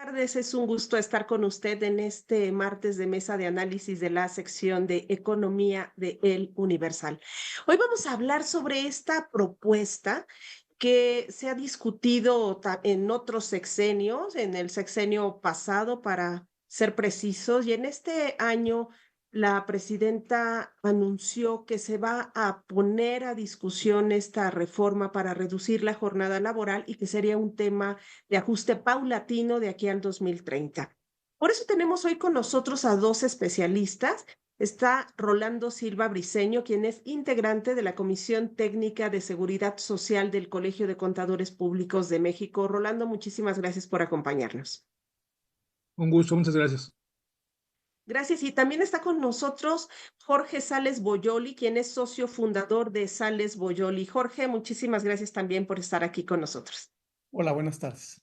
Tardes, es un gusto estar con usted en este martes de mesa de análisis de la sección de Economía de El Universal. Hoy vamos a hablar sobre esta propuesta que se ha discutido en otros sexenios, en el sexenio pasado, para ser precisos, y en este año la presidenta anunció que se va a poner a discusión esta reforma para reducir la jornada laboral y que sería un tema de ajuste paulatino de aquí al 2030. Por eso tenemos hoy con nosotros a dos especialistas. Está Rolando Silva Briceño, quien es integrante de la Comisión Técnica de Seguridad Social del Colegio de Contadores Públicos de México. Rolando, muchísimas gracias por acompañarnos. Un gusto, muchas gracias. Gracias. Y también está con nosotros Jorge Sales Boyoli, quien es socio fundador de Sales Boyoli. Jorge, muchísimas gracias también por estar aquí con nosotros. Hola, buenas tardes.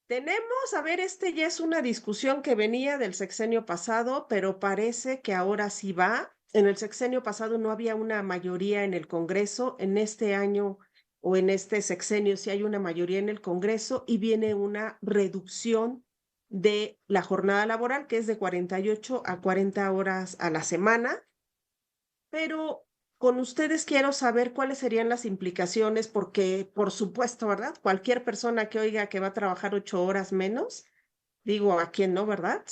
A ver, ya es una discusión que venía del sexenio pasado, pero parece que ahora sí va. En el sexenio pasado no había una mayoría en el Congreso. En este año o en este sexenio sí hay una mayoría en el Congreso y viene una reducción de la jornada laboral, que es de 48 a 40 horas a la semana. Pero con ustedes quiero saber cuáles serían las implicaciones, porque, por supuesto, ¿verdad? Cualquier persona que oiga que va a trabajar 8 horas menos, digo, ¿a quién no, verdad?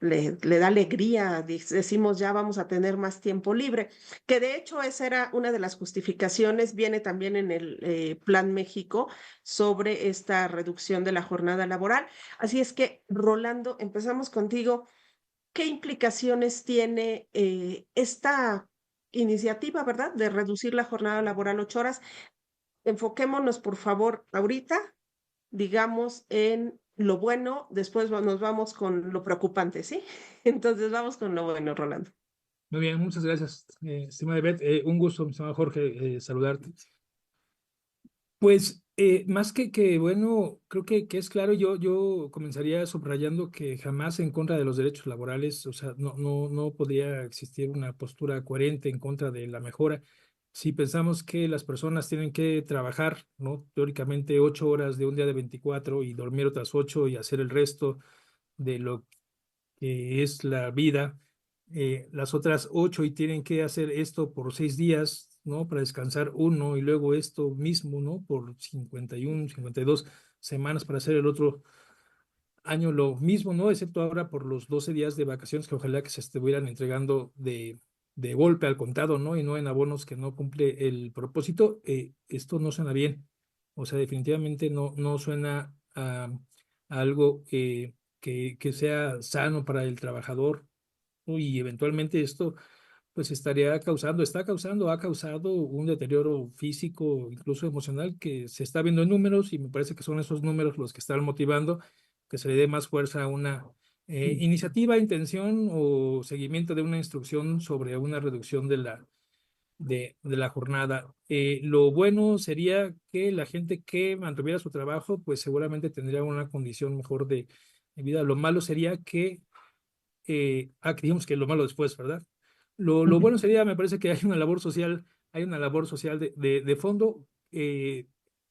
Le da alegría, decimos ya vamos a tener más tiempo libre, que de hecho esa era una de las justificaciones, viene también en el Plan México sobre esta reducción de la jornada laboral. Así es que, Rolando, empezamos contigo. ¿Qué implicaciones tiene esta iniciativa, verdad, de reducir la jornada laboral 8 horas? Enfoquémonos, por favor, ahorita, digamos, en lo bueno, después nos vamos con lo preocupante, ¿sí? Entonces vamos con lo bueno, Rolando. Muy bien, muchas gracias, estimada Beth. Un gusto, mi estimado Jorge, saludarte. Pues, más que bueno, creo que es claro, yo comenzaría subrayando que jamás en contra de los derechos laborales, o sea, no podría existir una postura coherente en contra de la mejora. Si pensamos que las personas tienen que trabajar, ¿no? Teóricamente 8 horas de un día de 24 y dormir otras 8 y hacer el resto de lo que es la vida, las otras 8 y tienen que hacer esto por 6 días, ¿no? Para descansar uno y luego esto mismo, ¿no? Por 51, 52 semanas para hacer el otro año lo mismo, ¿no? Excepto ahora por los 12 días de vacaciones que ojalá que se estuvieran entregando de golpe al contado, ¿no? Y no en abonos que no cumple el propósito. Esto no suena bien. O sea, definitivamente no suena a algo que sea sano para el trabajador, ¿no? Y eventualmente esto pues ha causado un deterioro físico, incluso emocional, que se está viendo en números y me parece que son esos números los que están motivando que se le dé más fuerza a una iniciativa, intención o seguimiento de una instrucción sobre una reducción de la jornada. Lo bueno sería que la gente que mantuviera su trabajo, pues seguramente tendría una condición mejor de vida. Lo malo sería que digamos que lo malo después, ¿verdad? Lo bueno sería, me parece que hay una labor social de fondo,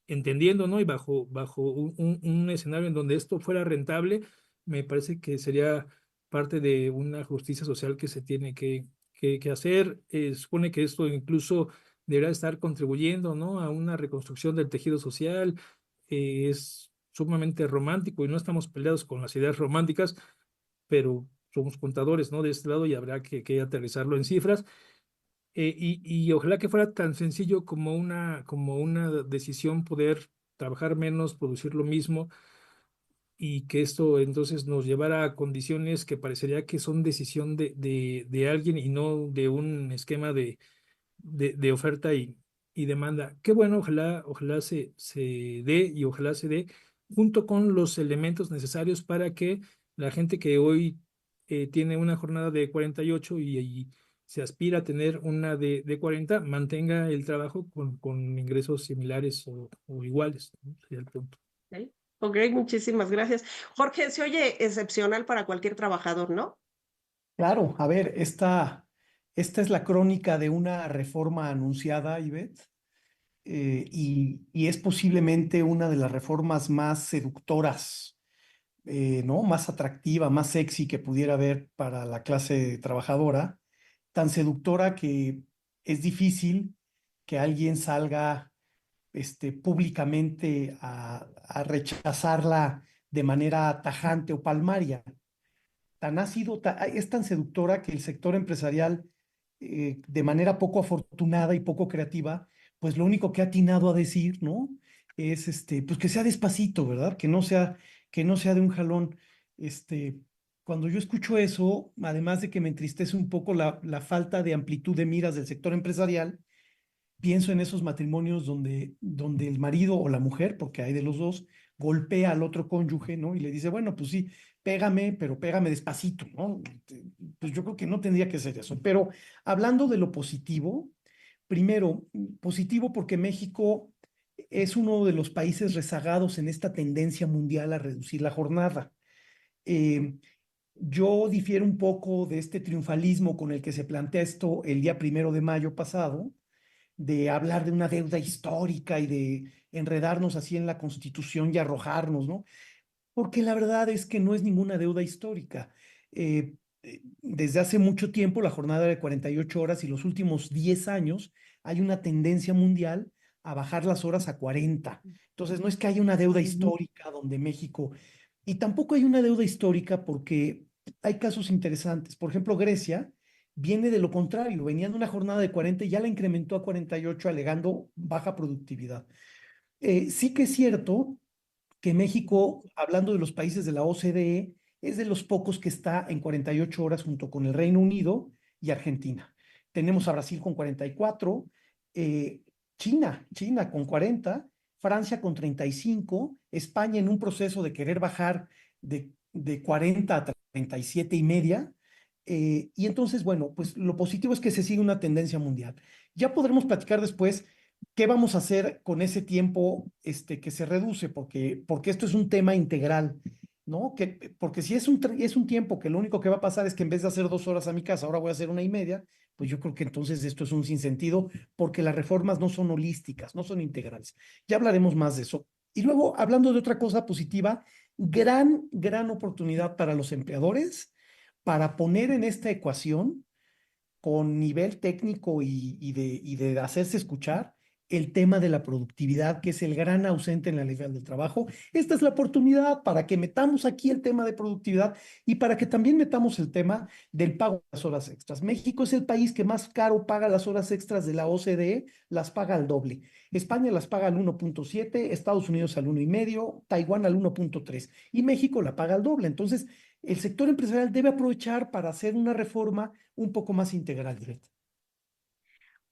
entendiendo, ¿no? Y bajo un escenario en donde esto fuera rentable, me parece que sería parte de una justicia social que se tiene que hacer. Supone que esto incluso deberá estar contribuyendo, ¿no? A una reconstrucción del tejido social. Es sumamente romántico y no estamos peleados con las ideas románticas, pero somos contadores, ¿no? De este lado y habrá que aterrizarlo en cifras. Y ojalá que fuera tan sencillo como una decisión poder trabajar menos, producir lo mismo y que esto entonces nos llevara a condiciones que parecería que son decisión de alguien y no de un esquema de oferta y demanda. Qué bueno, ojalá se dé y ojalá se dé junto con los elementos necesarios para que la gente que hoy tiene una jornada de 48 y se aspira a tener una de 40, mantenga el trabajo con ingresos similares o iguales, ¿no? Sería el punto. ¿Ok? Ok, muchísimas gracias. Jorge, se oye excepcional para cualquier trabajador, ¿no? Claro, a ver, esta es la crónica de una reforma anunciada, Ivette. y es posiblemente una de las reformas más seductoras, ¿no? Más atractiva, más sexy que pudiera haber para la clase trabajadora, tan seductora que es difícil que alguien salga públicamente a rechazarla de manera tajante o palmaria. Es tan seductora que el sector empresarial, de manera poco afortunada y poco creativa, pues lo único que ha atinado a decir, ¿no? Es pues que sea despacito, ¿verdad? Que no sea de un jalón. Este, Cuando yo escucho eso, además de que me entristece un poco la falta de amplitud de miras del sector empresarial, pienso en esos matrimonios donde el marido o la mujer, porque hay de los dos, golpea al otro cónyuge, ¿no? Y le dice, bueno, pues sí, pégame, pero pégame despacito, ¿no? Pues yo creo que no tendría que ser eso. Pero hablando de lo positivo, primero, positivo porque México es uno de los países rezagados en esta tendencia mundial a reducir la jornada. Eh, yo difiero un poco de este triunfalismo con el que se plantea esto el día 1 de mayo pasado, de hablar de una deuda histórica y de enredarnos así en la Constitución y arrojarnos, ¿no? Porque la verdad es que no es ninguna deuda histórica. Desde hace mucho tiempo la jornada era de 48 horas y los últimos 10 años hay una tendencia mundial a bajar las horas a 40. Entonces no es que haya una deuda histórica donde México, y tampoco hay una deuda histórica porque hay casos interesantes. Por ejemplo, Grecia viene de lo contrario, venía de una jornada de 40 y ya la incrementó a 48 alegando baja productividad. Sí que es cierto que México, hablando de los países de la OCDE, es de los pocos que está en 48 horas junto con el Reino Unido y Argentina. Tenemos a Brasil con 44, eh, China con 40, Francia con 35, España en un proceso de querer bajar de 40 a 37 y media. Y entonces, bueno, pues lo positivo es que se sigue una tendencia mundial. Ya podremos platicar después qué vamos a hacer con ese tiempo que se reduce, porque esto es un tema integral, ¿no? Porque si es un tiempo que lo único que va a pasar es que en vez de hacer 2 horas a mi casa, ahora voy a hacer 1 y media, pues yo creo que entonces esto es un sinsentido, porque las reformas no son holísticas, no son integrales. Ya hablaremos más de eso. Y luego, hablando de otra cosa positiva, gran oportunidad para los empleadores para poner en esta ecuación con nivel técnico y de hacerse escuchar el tema de la productividad, que es el gran ausente en la ley federal del trabajo. Esta es la oportunidad para que metamos aquí el tema de productividad y para que también metamos el tema del pago de las horas extras. México es el país que más caro paga las horas extras de la OCDE, las paga al doble. España las paga al 1.7, Estados Unidos al 1,5, Taiwán al 1.3 y México la paga al doble. Entonces, el sector empresarial debe aprovechar para hacer una reforma un poco más integral, Ivette.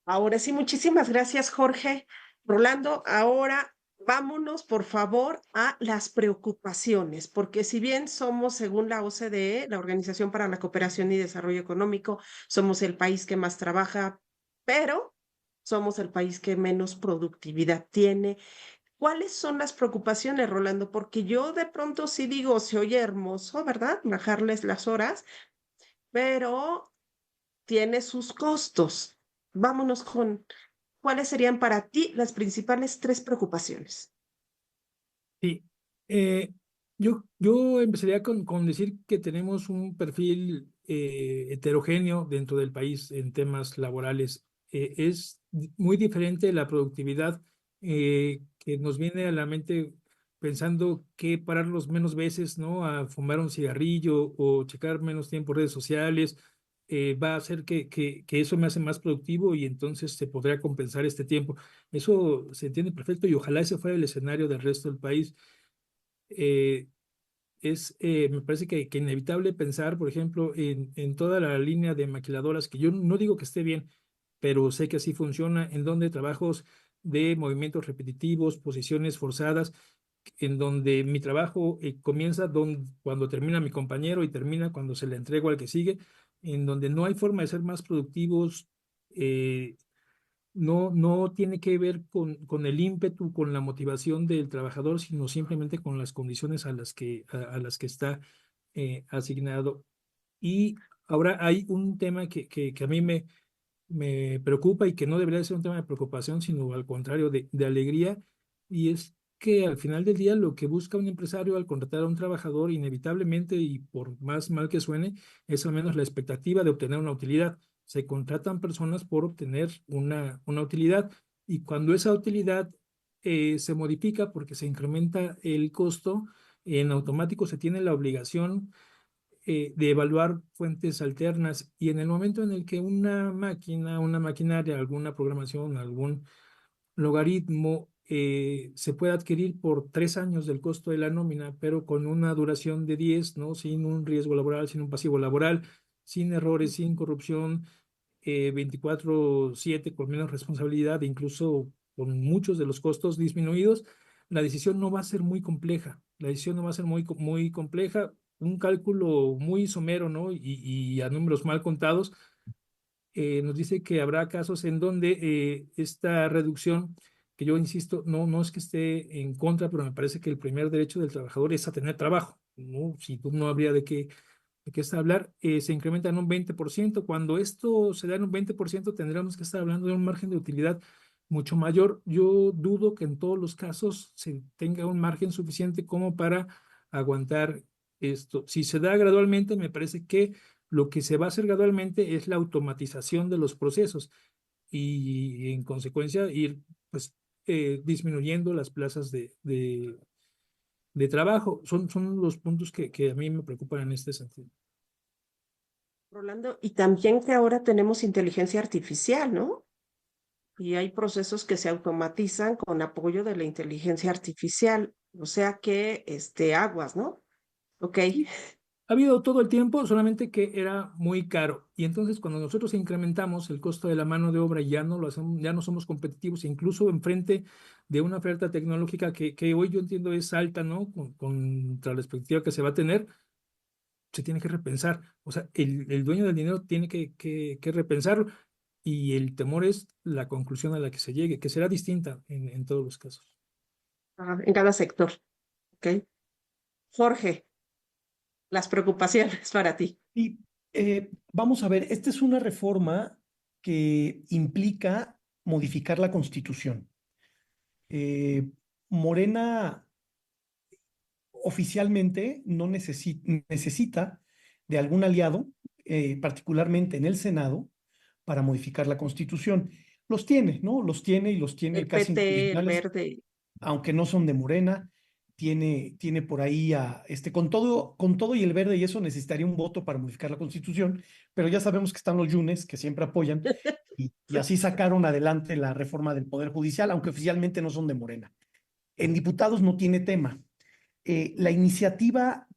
Ahora sí, muchísimas gracias, Jorge. Rolando, ahora vámonos, por favor, a las preocupaciones, porque si bien somos, según la OCDE, la Organización para la Cooperación y Desarrollo Económico, somos el país que más trabaja, pero somos el país que menos productividad tiene. ¿Cuáles son las preocupaciones, Rolando? Porque yo de pronto sí digo, se oye hermoso, ¿verdad? Bajarles las horas, pero tiene sus costos. Vámonos con cuáles serían para ti las principales tres preocupaciones. Sí, eh, yo empezaría con decir que tenemos un perfil heterogéneo dentro del país en temas laborales. Es muy diferente la productividad que nos viene a la mente pensando que pararlos menos veces, ¿no? A fumar un cigarrillo o checar menos tiempo redes sociales. Va a hacer que eso me hace más productivo y entonces se podría compensar este tiempo. Eso se entiende perfecto y ojalá ese fuera el escenario del resto del país. Eh, Me parece que inevitable pensar, por ejemplo, en toda la línea de maquiladoras, que yo no digo que esté bien, pero sé que así funciona, en donde trabajos de movimientos repetitivos, posiciones forzadas, en donde mi trabajo comienza cuando termina mi compañero y termina cuando se le entrego al que sigue, en donde no hay forma de ser más productivos. No tiene que ver con el ímpetu, con la motivación del trabajador, sino simplemente con las condiciones a las que está asignado. Y ahora hay un tema que a mí me preocupa y que no debería ser un tema de preocupación, sino al contrario, de alegría, y es que al final del día lo que busca un empresario al contratar a un trabajador, inevitablemente, y por más mal que suene, es al menos la expectativa de obtener una utilidad. Se contratan personas por obtener una utilidad, y cuando esa utilidad se modifica porque se incrementa el costo, en automático se tiene la obligación de evaluar fuentes alternas, y en el momento en el que una máquina, una maquinaria, alguna programación, algún logaritmo se puede adquirir por 3 años del costo de la nómina, pero con una duración de 10, ¿no? Sin un riesgo laboral, sin un pasivo laboral, sin errores, sin corrupción, 24/7, con menos responsabilidad, e incluso con muchos de los costos disminuidos, la decisión no va a ser muy compleja. La decisión no va a ser muy compleja. Un cálculo muy somero, ¿no? Y a números mal contados, nos dice que habrá casos en donde esta reducción, que yo insisto, no es que esté en contra, pero me parece que el primer derecho del trabajador es a tener trabajo, ¿no? Si tú no habría de qué está hablar, se incrementa en un 20%. Cuando esto se da en un 20%, tendríamos que estar hablando de un margen de utilidad mucho mayor. Yo dudo que en todos los casos se tenga un margen suficiente como para aguantar esto. Si se da gradualmente, me parece que lo que se va a hacer gradualmente es la automatización de los procesos, y en consecuencia ir pues disminuyendo las plazas de trabajo. Son los puntos que a mí me preocupan en este sentido. Rolando, y también que ahora tenemos inteligencia artificial, ¿no? Y hay procesos que se automatizan con apoyo de la inteligencia artificial. O sea que, aguas, ¿no? Ok. Sí, ha habido todo el tiempo, solamente que era muy caro. Y entonces cuando nosotros incrementamos el costo de la mano de obra, ya no lo hacemos, ya no somos competitivos, e incluso enfrente de una oferta tecnológica que hoy yo entiendo es alta, ¿no? Contra la expectativa que se va a tener, se tiene que repensar. O sea, el dueño del dinero tiene que repensarlo, y el temor es la conclusión a la que se llegue, que será distinta en todos los casos. En cada sector. Ok. Jorge, las preocupaciones para ti. Y vamos a ver, esta es una reforma que implica modificar la Constitución. Eh, Morena oficialmente no necesita de algún aliado, particularmente en el Senado, para modificar la Constitución. Los tiene, ¿no? Los tiene y los tiene El casi PT, el incondicionales, Verde. aunque no son de Morena. Tiene por ahí con todo y el verde, y eso necesitaría un voto para modificar la Constitución, pero ya sabemos que están los yunes que siempre apoyan, y así sacaron adelante la reforma del Poder Judicial, aunque oficialmente no son de Morena. En diputados no tiene tema. La iniciativa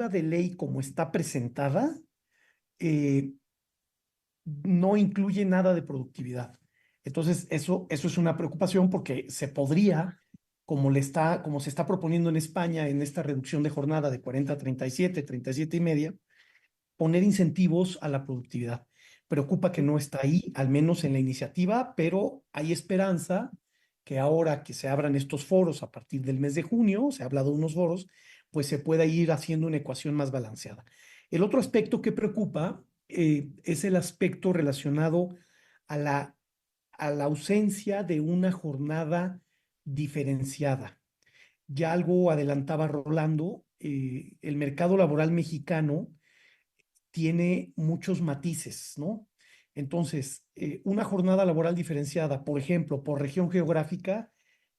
de ley como está presentada eh, no incluye nada de productividad. Entonces, eso es una preocupación porque se podría, como se está proponiendo en España en esta reducción de jornada de 40 a 37 y media, poner incentivos a la productividad. Preocupa que no está ahí, al menos en la iniciativa, pero hay esperanza que ahora que se abran estos foros a partir del mes de junio, se ha hablado de unos foros, pues se pueda ir haciendo una ecuación más balanceada. El otro aspecto que preocupa es el aspecto relacionado a la ausencia de una jornada diferenciada. Ya algo adelantaba Rolando, el mercado laboral mexicano tiene muchos matices, ¿no? Entonces, una jornada laboral diferenciada, por ejemplo, por región geográfica,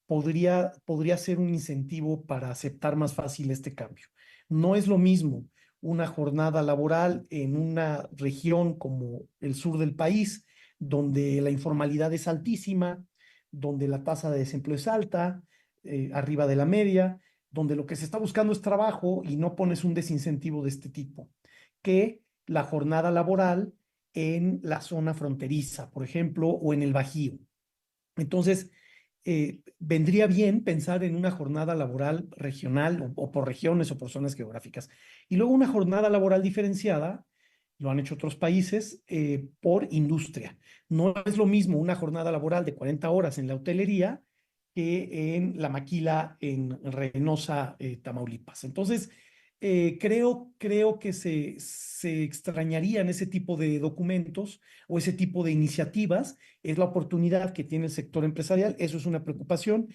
podría ser un incentivo para aceptar más fácil este cambio. No es lo mismo una jornada laboral en una región como el sur del país, donde la informalidad es altísima, donde la tasa de desempleo es alta, arriba de la media, donde lo que se está buscando es trabajo y no pones un desincentivo de este tipo, que la jornada laboral en la zona fronteriza, por ejemplo, o en el Bajío. Entonces, vendría bien pensar en una jornada laboral regional o por regiones o por zonas geográficas. Y luego una jornada laboral diferenciada, lo han hecho otros países, por industria. No es lo mismo una jornada laboral de 40 horas en la hotelería que en la maquila en Reynosa, Tamaulipas. Entonces, Creo que se extrañarían ese tipo de documentos o ese tipo de iniciativas. Es la oportunidad que tiene el sector empresarial, eso es una preocupación.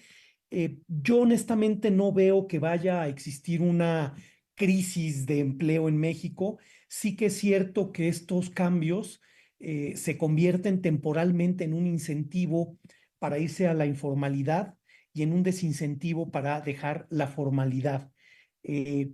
Yo honestamente no veo que vaya a existir una crisis de empleo en México. Sí que es cierto que estos cambios se convierten temporalmente en un incentivo para irse a la informalidad y en un desincentivo para dejar la formalidad.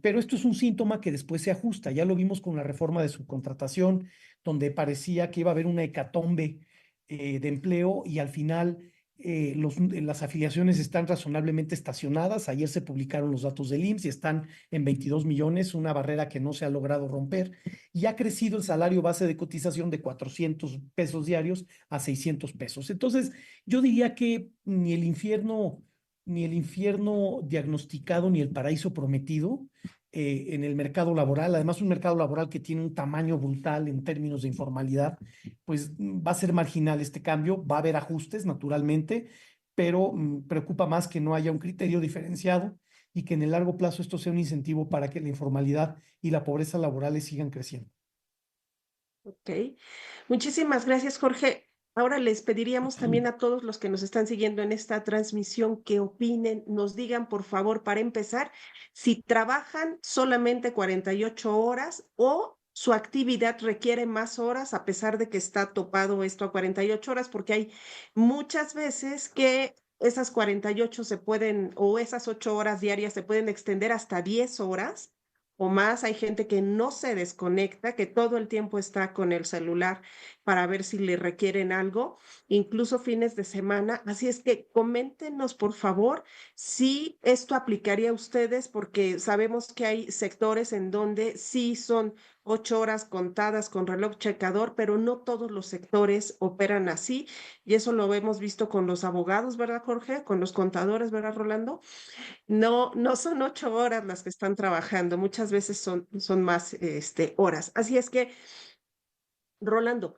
Pero esto es un síntoma que después se ajusta. Ya lo vimos con la reforma de subcontratación, donde parecía que iba a haber una hecatombe de empleo y al final las afiliaciones están razonablemente estacionadas. Ayer se publicaron los datos del IMSS y están en 22 millones, una barrera que no se ha logrado romper. Y ha crecido el salario base de cotización de 400 pesos diarios a 600 pesos. Entonces, yo diría que ni el infierno diagnosticado, ni el paraíso prometido en el mercado laboral, además un mercado laboral que tiene un tamaño brutal en términos de informalidad, pues va a ser marginal este cambio, va a haber ajustes naturalmente, pero preocupa más que no haya un criterio diferenciado y que en el largo plazo esto sea un incentivo para que la informalidad y la pobreza laborales sigan creciendo. Ok, muchísimas gracias, Jorge. Ahora les pediríamos también a todos los que nos están siguiendo en esta transmisión que opinen, nos digan, por favor, para empezar, si trabajan solamente 48 horas o su actividad requiere más horas a pesar de que está topado esto a 48 horas, porque hay muchas veces que esas 48 se pueden, o esas 8 horas diarias se pueden extender hasta 10 horas o más. Hay gente que no se desconecta, que todo el tiempo está con el celular para ver si le requieren algo, incluso fines de semana. Así es que coméntenos, por favor, si esto aplicaría a ustedes, porque sabemos que hay sectores en donde sí son 8 horas contadas con reloj checador, pero no todos los sectores operan así. Y eso lo hemos visto con los abogados, ¿verdad, Jorge? Con los contadores, ¿verdad, Rolando? No, no son 8 horas las que están trabajando, muchas veces son más horas. Así es que, Rolando,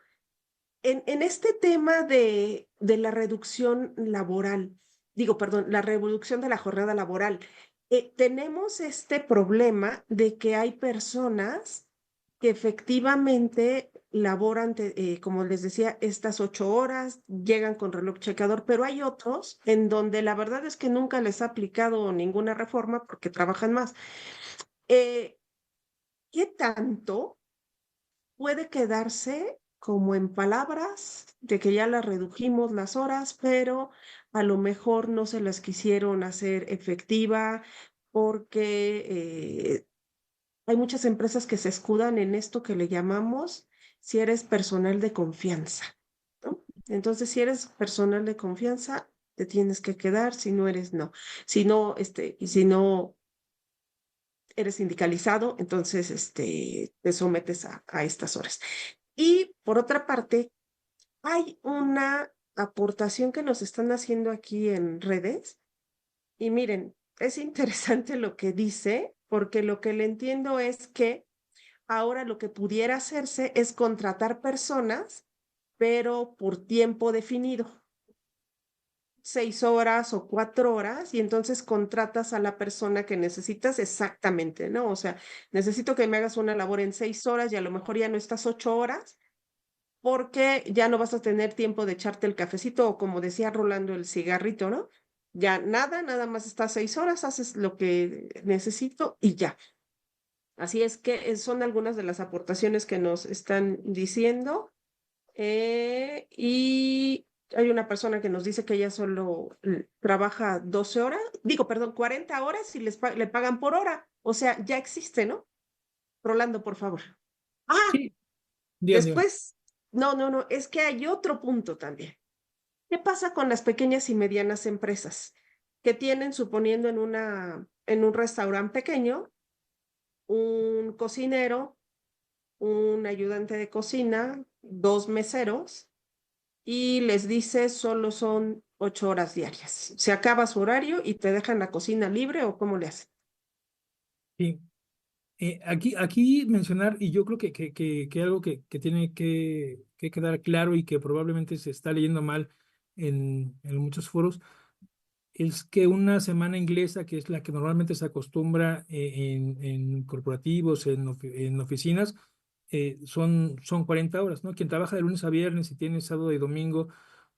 en este tema de la reducción laboral, digo, perdón, la reducción de la jornada laboral, tenemos este problema de que hay personas que efectivamente laboran, como les decía, estas 8 horas, llegan con reloj checador, pero hay otros en donde la verdad es que nunca les ha aplicado ninguna reforma porque trabajan más. Eh, ¿Qué tanto puede quedarse como en palabras de que ya las redujimos las horas, pero a lo mejor no se las quisieron hacer efectiva porque hay muchas empresas que se escudan en esto que le llamamos si eres personal de confianza, ¿no? Entonces, si eres personal de confianza, te tienes que quedar, si no eres, no. Si no, y si no eres sindicalizado, entonces, te sometes a estas horas. Y por otra parte, hay una aportación que nos están haciendo aquí en redes y miren, es interesante lo que dice, porque lo que le entiendo es que ahora lo que pudiera hacerse es contratar personas, pero por tiempo definido, 6 horas o 4 horas, y entonces contratas a la persona que necesitas exactamente, ¿no? O sea, necesito que me hagas una labor en 6 horas y a lo mejor ya no estás 8 horas porque ya no vas a tener tiempo de echarte el cafecito o como decía Rolando, el cigarrito, ¿no? Ya nada, nada más estás 6 horas, haces lo que necesito y ya. Así es que son algunas de las aportaciones que nos están diciendo. Y hay una persona que nos dice que ella solo trabaja 12 horas, digo, perdón, 40 horas y le pagan por hora. O sea, ya existe, ¿no? Rolando, por favor. Ah, Sí, digan. después, no, no, no, es que hay otro punto también. ¿Qué pasa con las pequeñas y medianas empresas que tienen, suponiendo en un restaurante pequeño, un cocinero, un ayudante de cocina, dos meseros, y les dice solo son 8 horas diarias? Se acaba su horario y te dejan la cocina libre o cómo le hacen. Sí. Aquí mencionar, y yo creo que algo que tiene que quedar claro y que probablemente se está leyendo mal en muchos foros, es que una semana inglesa, que es la que normalmente se acostumbra en corporativos, en oficinas, son 40 horas, ¿no? Quien trabaja de lunes a viernes y tiene sábado y domingo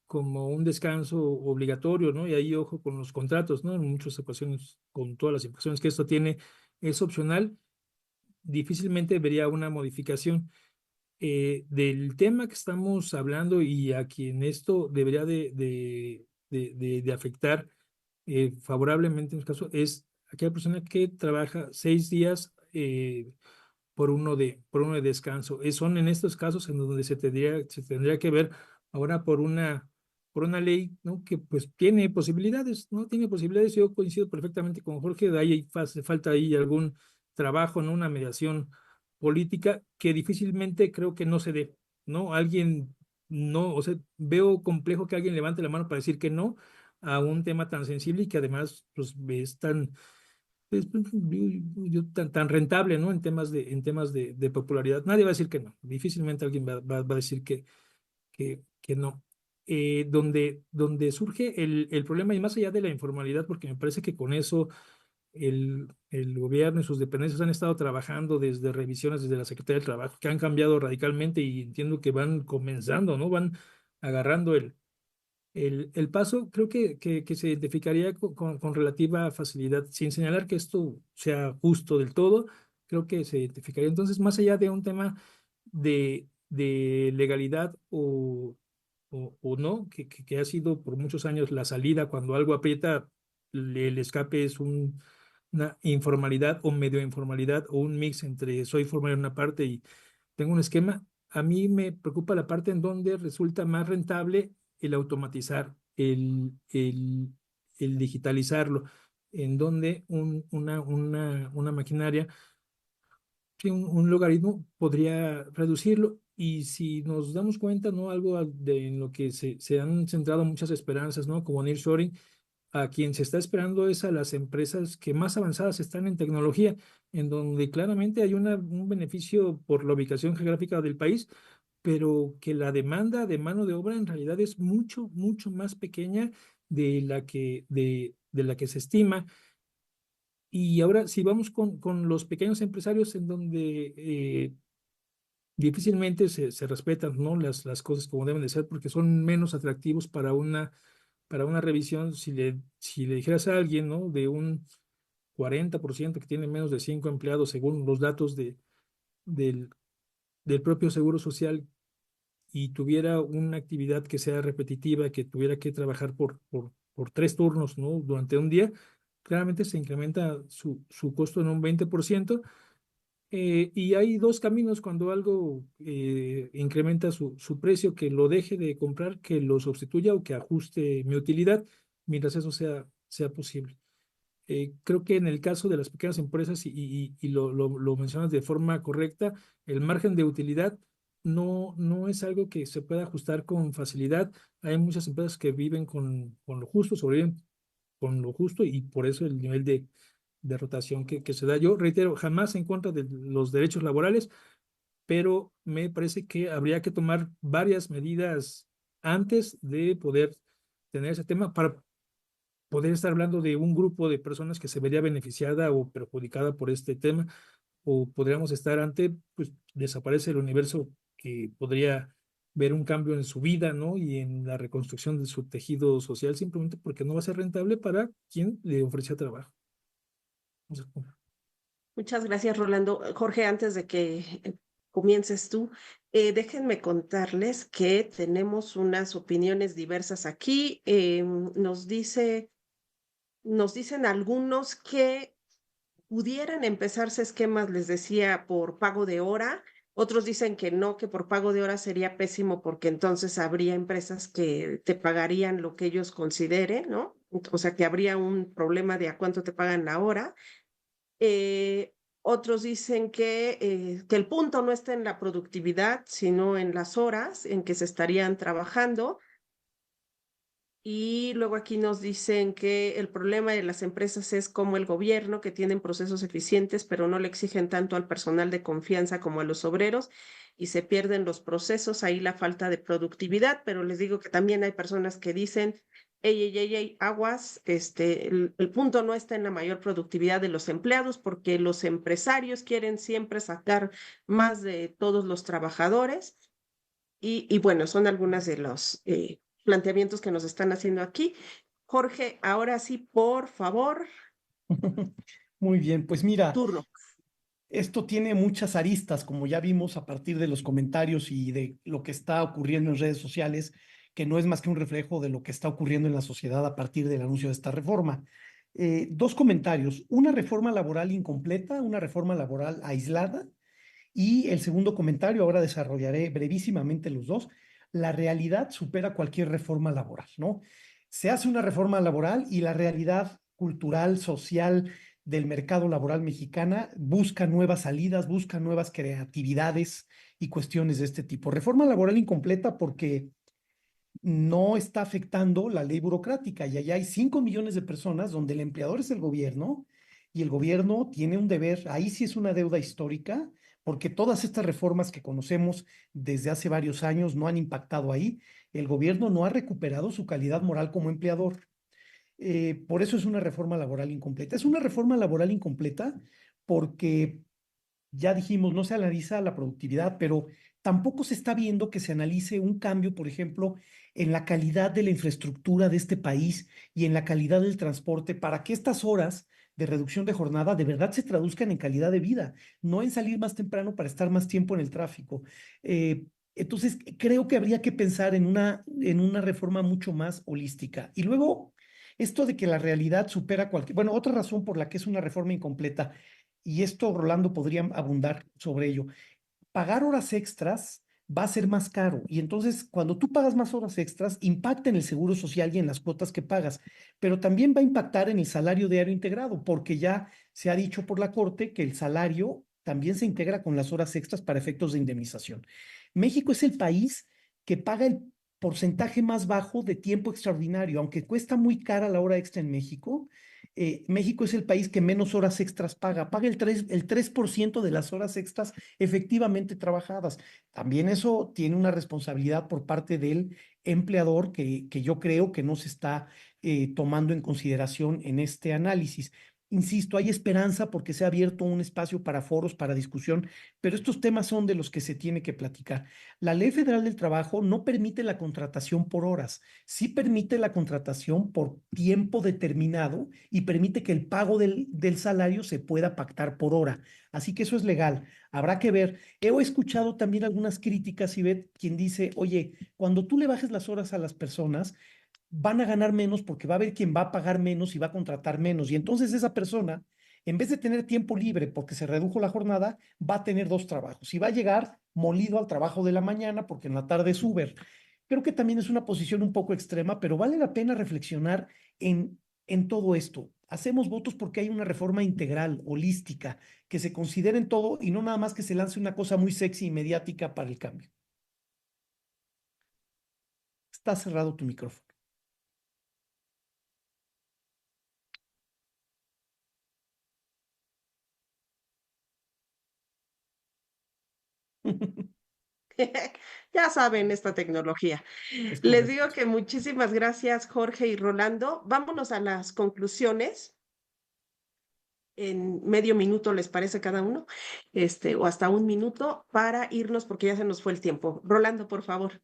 como un descanso obligatorio, ¿no? Y ahí ojo con los contratos, ¿no? En muchas ocasiones, con todas las implicaciones que esto tiene, es opcional, difícilmente vería una modificación. Del tema que estamos hablando y a quien esto debería de afectar favorablemente en este caso es aquella persona que trabaja 6 días por uno de descanso. Son en estos casos en donde se tendría que ver ahora por una ley, ¿no? Que pues tiene posibilidades, ¿no? Tiene posibilidades. Yo coincido perfectamente con Jorge, de ahí falta ahí algún trabajo, ¿no? Una mediación política que difícilmente creo que no se dé, ¿no? Alguien, no, o sea, veo complejo que alguien levante la mano para decir que no a un tema tan sensible y que además pues es tan tan rentable, ¿no? En temas de popularidad. Nadie va a decir que no. Difícilmente alguien va a decir que no. Donde surge el problema, y más allá de la informalidad, porque me parece que con eso el gobierno y sus dependencias han estado trabajando desde revisiones desde la Secretaría del Trabajo, que han cambiado radicalmente y entiendo que van comenzando, ¿no? Van agarrando el paso. Creo que se identificaría con relativa facilidad, sin señalar que esto sea justo del todo. Creo que se identificaría. Entonces, más allá de un tema de legalidad o no, que ha sido por muchos años la salida, cuando algo aprieta, el escape es una informalidad o medio informalidad o un mix entre soy formal en una parte y tengo un esquema. A mí me preocupa la parte en donde resulta más rentable el automatizar, el digitalizarlo, en donde una maquinaria, sí, un logaritmo podría reducirlo. Y si nos damos cuenta, ¿no? Algo en lo que se han centrado muchas esperanzas, ¿no? Como nearshoring, a quien se está esperando es a las empresas que más avanzadas están en tecnología, en donde claramente hay un beneficio por la ubicación geográfica del país, pero que la demanda de mano de obra en realidad es mucho, mucho más pequeña de la que se estima. Y ahora, si vamos con los pequeños empresarios, en donde difícilmente se respetan, ¿no? Las cosas como deben de ser, porque son menos atractivos para una revisión. Si le dijeras a alguien, ¿no? De un 40% que tiene menos de 5 empleados, según los datos del, del propio Seguro Social, y tuviera una actividad que sea repetitiva, que tuviera que trabajar por 3 turnos, ¿no? Durante un día, claramente se incrementa su costo en un 20%. Y hay dos caminos cuando algo incrementa su precio: que lo deje de comprar, que lo sustituya o que ajuste mi utilidad, mientras eso sea posible. Creo que en el caso de las pequeñas empresas, y lo mencionas de forma correcta, el margen de utilidad no es algo que se pueda ajustar con facilidad. Hay muchas empresas que viven con lo justo, sobreviven con lo justo, y por eso el nivel de rotación que se da. Yo reitero, jamás en contra de los derechos laborales, pero me parece que habría que tomar varias medidas antes de poder tener ese tema, para poder estar hablando de un grupo de personas que se vería beneficiada o perjudicada por este tema. O podríamos estar ante, pues desaparece el universo que podría ver un cambio en su vida, ¿no? Y en la reconstrucción de su tejido social, simplemente porque no va a ser rentable para quien le ofrece trabajo. No sé cómo. Muchas gracias, Rolando. Jorge, antes de que comiences tú, déjenme contarles que tenemos unas opiniones diversas aquí. Nos dicen algunos que pudieran empezarse esquemas, les decía, por pago de hora. Otros dicen que no, que por pago de hora sería pésimo porque entonces habría empresas que te pagarían lo que ellos consideren, ¿no? O sea, que habría un problema de a cuánto te pagan la hora. Otros dicen que el punto no está en la productividad, sino en las horas en que se estarían trabajando. Y luego aquí nos dicen que el problema de las empresas es como el gobierno, que tienen procesos eficientes, pero no le exigen tanto al personal de confianza como a los obreros y se pierden los procesos, ahí la falta de productividad. Pero les digo que también hay personas que dicen ey, ey, ey, ey, aguas, el punto no está en la mayor productividad de los empleados porque los empresarios quieren siempre sacar más de todos los trabajadores y bueno, son algunos de los planteamientos que nos están haciendo aquí. Jorge, ahora sí, por favor, Muy bien, pues mira, turno. esto tiene muchas aristas, como ya vimos a partir de los comentarios y de lo que está ocurriendo en redes sociales, que no es más que un reflejo de lo que está ocurriendo en la sociedad a partir del anuncio de esta reforma. Dos comentarios, una reforma laboral incompleta, una reforma laboral aislada, y el segundo comentario, ahora desarrollaré brevísimamente los dos, la realidad supera cualquier reforma laboral, ¿no? Se hace una reforma laboral y la realidad cultural, social del mercado laboral mexicana busca nuevas salidas, busca nuevas creatividades y cuestiones de este tipo. Reforma laboral incompleta porque no está afectando la ley burocrática y allá hay 5 millones de personas donde el empleador es el gobierno y el gobierno tiene un deber, ahí sí es una deuda histórica, porque todas estas reformas que conocemos desde hace varios años no han impactado ahí. El gobierno no ha recuperado su calidad moral como empleador. Por eso es una reforma laboral incompleta. Es una reforma laboral incompleta porque ya dijimos, no se analiza la productividad, pero tampoco se está viendo que se analice un cambio, por ejemplo, en la calidad de la infraestructura de este país y en la calidad del transporte para que estas horas de reducción de jornada de verdad se traduzcan en calidad de vida, no en salir más temprano para estar más tiempo en el tráfico. Entonces, creo que habría que pensar en una reforma mucho más holística. Y luego, esto de que la realidad supera cualquier, bueno, otra razón por la que es una reforma incompleta y esto Rolando podría abundar sobre ello. Pagar horas extras va a ser más caro y entonces cuando tú pagas más horas extras impacta en el seguro social y en las cuotas que pagas, pero también va a impactar en el salario diario integrado porque ya se ha dicho por la Corte que el salario también se integra con las horas extras para efectos de indemnización. México es el país que paga el porcentaje más bajo de tiempo extraordinario, aunque cuesta muy cara la hora extra en México. México es el país que menos horas extras paga, paga el 3% de las horas extras efectivamente trabajadas. También eso tiene una responsabilidad por parte del empleador que yo creo que no se está tomando en consideración en este análisis. Insisto, hay esperanza porque se ha abierto un espacio para foros, para discusión, pero estos temas son de los que se tiene que platicar. La Ley Federal del Trabajo no permite la contratación por horas, sí permite la contratación por tiempo determinado y permite que el pago del salario se pueda pactar por hora. Así que eso es legal. Habrá que ver. He escuchado también algunas críticas, Ivette, quien dice, oye, cuando tú le bajes las horas a las personas, van a ganar menos porque va a haber quien va a pagar menos y va a contratar menos. Y entonces esa persona, en vez de tener tiempo libre porque se redujo la jornada, va a tener dos trabajos y va a llegar molido al trabajo de la mañana porque en la tarde es Uber. Creo que también es una posición un poco extrema, pero vale la pena reflexionar en todo esto. Hacemos votos porque hay una reforma integral, holística, que se considere en todo y no nada más que se lance una cosa muy sexy y mediática para el cambio. Está cerrado tu micrófono. Ya saben esta tecnología. Es Les correcto. digo que muchísimas gracias, Jorge y Rolando. Vámonos a las conclusiones. En medio minuto, ¿les parece cada uno? O hasta un minuto para irnos porque ya se nos fue el tiempo. Rolando, por favor.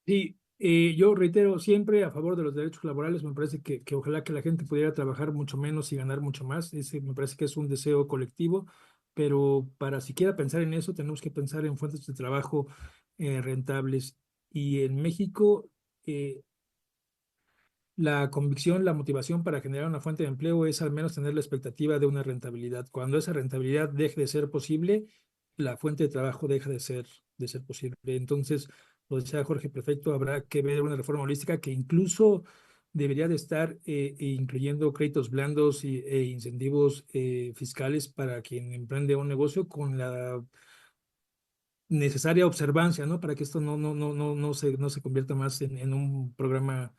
Sí, yo reitero siempre a favor de los derechos laborales. Me parece que ojalá que la gente pudiera trabajar mucho menos y ganar mucho más. Ese me parece que es un deseo colectivo, pero para siquiera pensar en eso tenemos que pensar en fuentes de trabajo rentables. Y en México, eh, la convicción, la motivación para generar una fuente de empleo es al menos tener la expectativa de una rentabilidad. Cuando esa rentabilidad deje de ser posible, la fuente de trabajo deja de ser posible. Entonces, lo decía Jorge, perfecto, habrá que ver una reforma holística que incluso debería de estar incluyendo créditos blandos e incentivos fiscales para quien emprende un negocio con la necesaria observancia, ¿no? Para que esto no se convierta más en un programa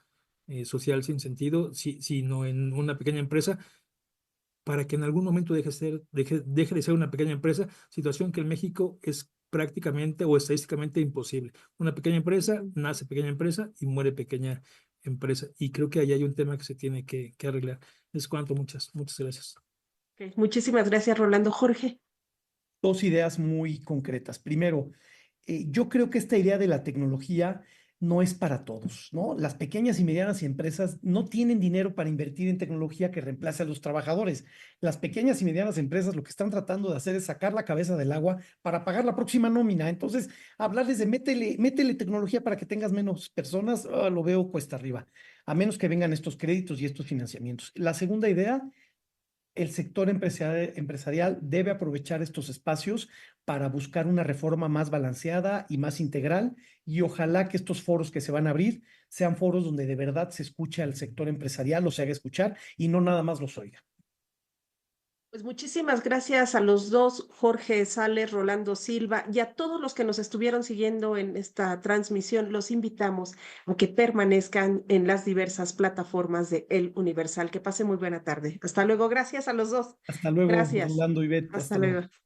social sin sentido, sino en una pequeña empresa, para que en algún momento deje de ser una pequeña empresa, situación que en México es prácticamente o estadísticamente imposible. Una pequeña empresa nace pequeña empresa y muere pequeña empresa. Y creo que ahí hay un tema que se tiene que arreglar. Es cuanto, muchas gracias. Ok, muchísimas gracias, Rolando. Jorge. Dos ideas muy concretas. Primero, yo creo que esta idea de la tecnología no es para todos, ¿no? Las pequeñas y medianas empresas no tienen dinero para invertir en tecnología que reemplace a los trabajadores. Las pequeñas y medianas empresas lo que están tratando de hacer es sacar la cabeza del agua para pagar la próxima nómina. Entonces, hablarles de métele tecnología para que tengas menos personas, lo veo cuesta arriba, a menos que vengan estos créditos y estos financiamientos. La segunda idea, el sector empresarial debe aprovechar estos espacios para buscar una reforma más balanceada y más integral, y ojalá que estos foros que se van a abrir sean foros donde de verdad se escuche al sector empresarial, lo se haga escuchar y no nada más los oiga. Pues muchísimas gracias a los dos, Jorge Sales, Rolando Silva, y a todos los que nos estuvieron siguiendo en esta transmisión. Los invitamos a que permanezcan en las diversas plataformas de El Universal. Que pase muy buena tarde. Hasta luego. Gracias a los dos. Hasta luego, Gracias. Rolando y Beth, Hasta hasta luego. luego.